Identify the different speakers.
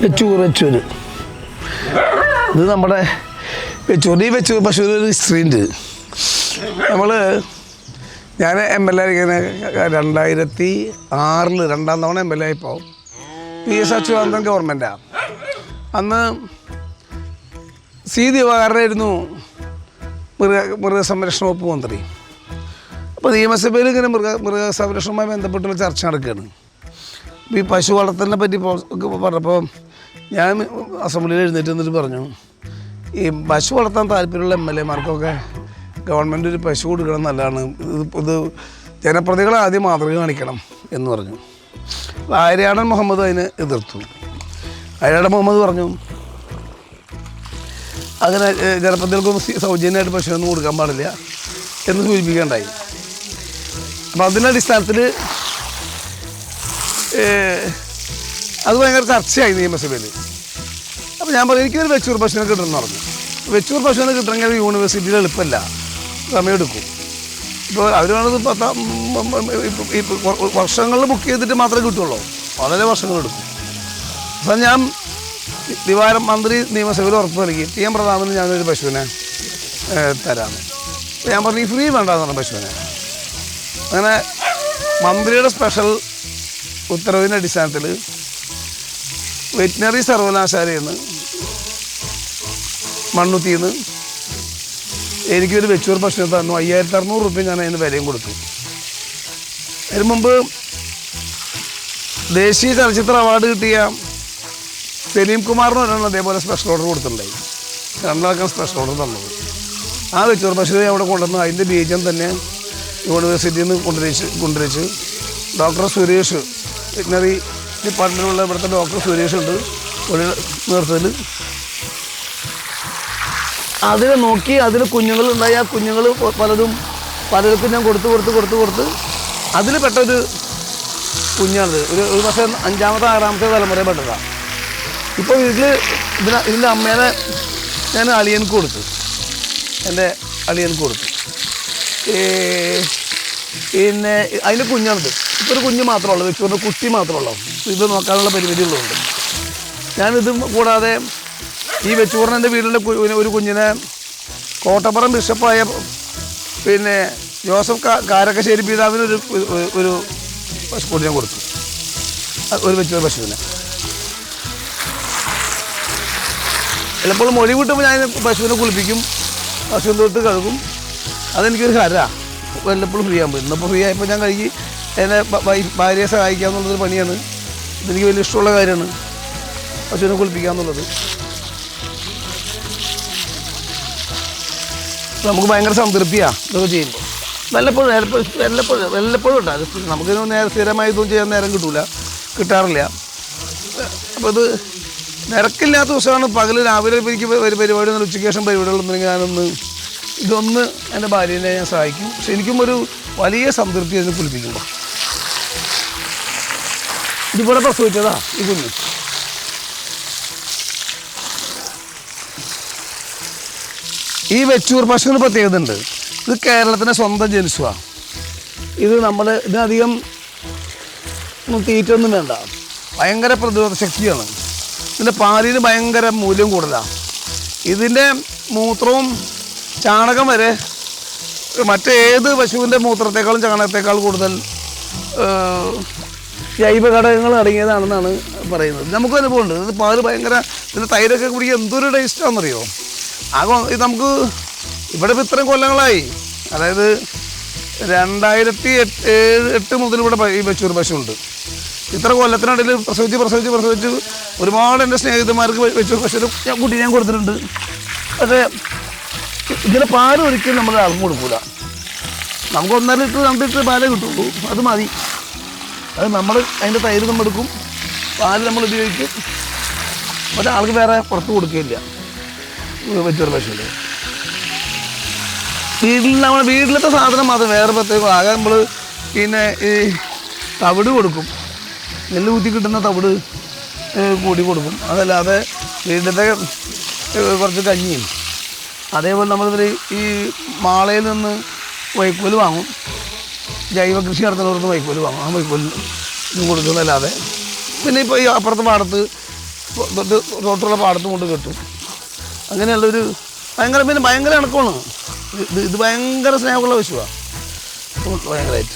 Speaker 1: വെച്ചൂർ ഇത് നമ്മുടെ വെച്ചൂർ പശു ഒരു ഹിസ്റ്ററി ഉണ്ട്. ഞാൻ MLA ഇങ്ങനെ 2006 രണ്ടാം തവണ MLA ആയപ്പോൾ PS അച്യുതാനന്ദൻ ഗവൺമെൻറ്റാണ്. അന്ന് C ദിവാകരനായിരുന്നു മൃഗസംരക്ഷണ വകുപ്പ് മന്ത്രി. അപ്പോൾ നിയമസഭയിൽ ഇങ്ങനെ മൃഗസംരക്ഷണവുമായി ബന്ധപ്പെട്ടുള്ള ചർച്ച നടക്കുകയാണ്. ഈ പശു വളർത്തലിനെ പറ്റി പറഞ്ഞപ്പോൾ ഞാൻ അസംബ്ലിയിൽ എഴുന്നേറ്റ് എന്നിട്ട് പറഞ്ഞു, ഈ പശു വളർത്താൻ താല്പര്യമുള്ള MLA മാർക്കൊക്കെ ഗവൺമെൻറ് ഒരു പശു കൊടുക്കണം നല്ലതാണ്, ഇത് ജനപ്രതികളെ ആദ്യം മാതൃക കാണിക്കണം എന്ന് പറഞ്ഞു. ആര്യാടൻ മുഹമ്മദ് അതിന് എതിർത്തു. ആര്യാടൻ മുഹമ്മദ് പറഞ്ഞു അങ്ങനെ ജനപ്രതികൾക്കൊന്നും സൗജന്യമായിട്ട് പശുവൊന്നും കൊടുക്കാൻ പാടില്ല എന്ന് സൂചിപ്പിക്കുകയുണ്ടായി. അപ്പോൾ അതിൻ്റെ അടിസ്ഥാനത്തിൽ അത് ഭയങ്കര ചർച്ചയായി നിയമസഭയിൽ. അപ്പോൾ ഞാൻ പറഞ്ഞു എനിക്കൊരു വെച്ചൂർ പശുവിനെ കിട്ടണമെന്ന് പറഞ്ഞു. വെച്ചൂർ പശുവിനെ കിട്ടണമെങ്കിൽ യൂണിവേഴ്സിറ്റിയിൽ എളുപ്പമല്ല, സമയമെടുക്കും. ഇപ്പോൾ അവർ വേണത് ഈ വർഷങ്ങളിൽ ബുക്ക് ചെയ്തിട്ട് മാത്രമേ കിട്ടുള്ളൂ, വളരെ വർഷങ്ങളെടുക്കും. അപ്പം ഞാൻ ദിവാരം മന്ത്രി നിയമസഭയിൽ ഉറപ്പ് നൽകി TM പ്രതാപന് ഞാനൊരു പശുവിനെ തരാമെന്ന്. ഞാൻ പറഞ്ഞു ഈ ഫ്രീ വേണ്ടെന്ന് പറഞ്ഞു പശുവിനെ. അങ്ങനെ മന്ത്രിയുടെ സ്പെഷ്യൽ ഉത്തരവിൻ്റെ അടിസ്ഥാനത്തിൽ വെറ്റിനറി സർവകലാശാലയിൽ നിന്ന് മണ്ണുത്തിയിൽ നിന്ന് എനിക്കൊരു വെച്ചൂർ പശുവിനെ തന്നു. 5600 രൂപ ഞാൻ അതിന് വിലയും കൊടുത്തു. അതിന് മുമ്പ് ദേശീയ ചലച്ചിത്ര അവാർഡ് കിട്ടിയ സലീം കുമാറിന് ഒരെണ്ണം അതേപോലെ സ്പെഷ്യൽ ഓർഡർ കൊടുത്തിട്ടുണ്ടായി. 2 ആൾക്കാണ് സ്പെഷ്യൽ ഓർഡർ തന്നത്. ആ വെച്ചൂർ പശുവിനെ അവിടെ കൊണ്ടുവന്ന് അതിൻ്റെ ബീജം തന്നെ യൂണിവേഴ്സിറ്റിയിൽ നിന്ന് കൊണ്ടുവച്ച് ഡോക്ടർ സുരേഷ്, വെറ്റിനറി ഡിപ്പാർട്ട്മെൻറ്റിലുള്ള ഇവിടുത്തെ ഡോക്ടർ സുരേഷ് ഉണ്ട് ഒരു നേതൃത്വത്തിൽ, അതിനെ നോക്കി അതിന് കുഞ്ഞുങ്ങളുണ്ടായി. ആ കുഞ്ഞുങ്ങൾ പലർക്കും ഞാൻ കൊടുത്ത് അതിൽ പെട്ടൊരു കുഞ്ഞാണിത്. ഒരു പക്ഷേ 5ാമത്തെ 6ാമത്തെ തലമുറയെ പെട്ടതാണ്. ഇപ്പോൾ വീട്ടിൽ ഇതിൻ്റെ അമ്മേനെ ഞാൻ അളിയനക്ക് കൊടുത്തു, എൻ്റെ അളിയനക്ക് കൊടുത്തു. പിന്നെ അതിൻ്റെ കുഞ്ഞാണിത്. ഇപ്പോൾ ഒരു കുഞ്ഞ് മാത്രമേ ഉള്ളൂ, വെച്ചൂറിൻ്റെ കുട്ടി മാത്രമേ ഉള്ളൂ. ഇത് നോക്കാനുള്ള പരിമിതിയുള്ളതുകൊണ്ട് ഞാനിത് കൂടാതെ ഈ വെച്ചൂറിന് എൻ്റെ വീട്ടിലെ ഒരു കുഞ്ഞിനെ കോട്ടപ്പുറം ബിഷപ്പായ പിന്നെ ജോസഫ് കാരക്കശ്ശേരി പിതാവിന് ഒരു പശുക്കൂടി ഞാൻ കൊടുത്തു, ഒരു വെച്ചൂർ പശുവിനെ. ചിലപ്പോൾ മൊഴി വിട്ടുമ്പോൾ ഞാൻ പശുവിനെ കുളിപ്പിക്കും, പശുവിൻ്റെ തൊട്ട് കഴുകും. അതെനിക്കൊരു ഹരമാണ് വല്ലപ്പോഴും ഫ്രീ ആകുമ്പോൾ. ഇന്നിപ്പോൾ ഫ്രീ ആയപ്പോൾ ഞാൻ കഴുകി എന്നെ ഭാര്യയെ സഹായിക്കുക എന്നുള്ളതൊരു പണിയാണ്. ഇതെനിക്ക് വലിയ ഇഷ്ടമുള്ള കാര്യമാണ് പശുവിനെ കുളിപ്പിക്കുക എന്നുള്ളത്. നമുക്ക് ഭയങ്കര സംതൃപ്തിയാണ് ഇതൊക്കെ ചെയ്യുമ്പോൾ. വല്ലപ്പോഴും ഉണ്ടാകും. നമുക്കിത് സ്ഥിരമായി ഇതൊന്നും ചെയ്യാൻ നേരം കിട്ടാറില്ല. അപ്പോൾ ഇത് നിരക്കില്ലാത്ത ദിവസമാണ്. പകൽ രാവിലെ എനിക്ക് ഒരു പരിപാടി ഉച്ചയ്ക്ക് ശേഷം പരിപാടികളൊന്നും ഇതൊന്ന് എൻ്റെ ഭാര്യനെ ഞാൻ സഹായിക്കും. പക്ഷെ എനിക്കും ഒരു വലിയ സംതൃപ്തി അതിന് കുളിപ്പിക്കുമ്പോൾ. ഇതിവിടെ പ്രസവിച്ചതാ ഈ കുഞ്ഞ്. ഈ വെച്ചൂർ പശുവിന് പ്രത്യേകത ഉണ്ട്. ഇത് കേരളത്തിൻ്റെ സ്വന്തം ജനുസുവാണ്. ഇതിനധികം തീറ്റൊന്നും വേണ്ട, ഭയങ്കര പ്രതിരോധ ശക്തിയാണ്. ഇതിൻ്റെ പാലിന് ഭയങ്കര മൂല്യം കൂടുതലാണ്. ഇതിൻ്റെ മൂത്രവും ചാണകം വരെ മറ്റേത് പശുവിൻ്റെ മൂത്രത്തേക്കാളും ചാണകത്തേക്കാൾ കൂടുതൽ ജൈവ ഘടകങ്ങൾ അടങ്ങിയതാണെന്നാണ് പറയുന്നത്. നമുക്ക് അനുഭവമുണ്ട്. ഇത് പാല് ഭയങ്കര, ഇതിൻ്റെ തൈരൊക്കെ കുടിക്കുക എന്തൊരു ടേസ്റ്റാണെന്നറിയോ. ഇത് നമുക്ക് ഇവിടെ ഇപ്പോൾ ഇത്രയും കൊല്ലങ്ങളായി, അതായത് 2008 മുതൽ ഇവിടെ ഈ വെച്ചൂർ പശുവുണ്ട്. ഇത്ര കൊല്ലത്തിനിടയിൽ പ്രസവിച്ച് ഒരുപാട് എൻ്റെ സ്നേഹിതന്മാർക്ക് വെച്ചൂർ പശുവിന് ഞാൻ കൊടുത്തിട്ടുണ്ട്. പക്ഷേ ഇതിൻ്റെ പാല് ഒരിക്കലും നമ്മൾ ആൾക്കും കൊടുക്കില്ല. നമുക്ക് 1.5 ലിറ്റർ 2 ലിറ്റർ പാലേ കിട്ടുള്ളൂ, അത് മതി. അത് നമ്മൾ അതിൻ്റെ തൈര് നമ്മൾ എടുക്കും, പാല് നമ്മൾ ഉപയോഗിക്കും. ഒരാൾക്ക് വേറെ പുറത്ത് കൊടുക്കുകയില്ല വെച്ചൂർ പശുവിൻ്റെ. നമ്മുടെ വീട്ടിലത്തെ സാധനം മാത്രം വേറെ പ്രത്യേകം. ആകെ നമ്മൾ പിന്നെ ഈ തവിട് കൊടുക്കും, നെല്ല് കുത്തി കിട്ടുന്ന തവിട് കൂടി കൊടുക്കും. അതല്ലാതെ വീട്ടിലത്തെ കുറച്ച് കഞ്ഞിയും, അതേപോലെ നമ്മളിവർ ഈ മാളയിൽ നിന്ന് വൈക്കോല് വാങ്ങും. ജൈവ കൃഷി നടത്തുന്നവർക്ക് വൈക്കോല് വാങ്ങും. ആ വൈക്കോല് കൊടുക്കുന്നതല്ലാതെ പിന്നെ ഇപ്പോൾ ഈ അപ്പുറത്തെ പാടത്ത് റോട്ടുള്ള പാടത്ത് കൊണ്ട് കെട്ടും. അങ്ങനെയുള്ളൊരു ഭയങ്കര ഇണക്കമാണ്. ഇത് ഭയങ്കര സ്നേഹമുള്ള പശുവാണ് ഭയങ്കരമായിട്ട്.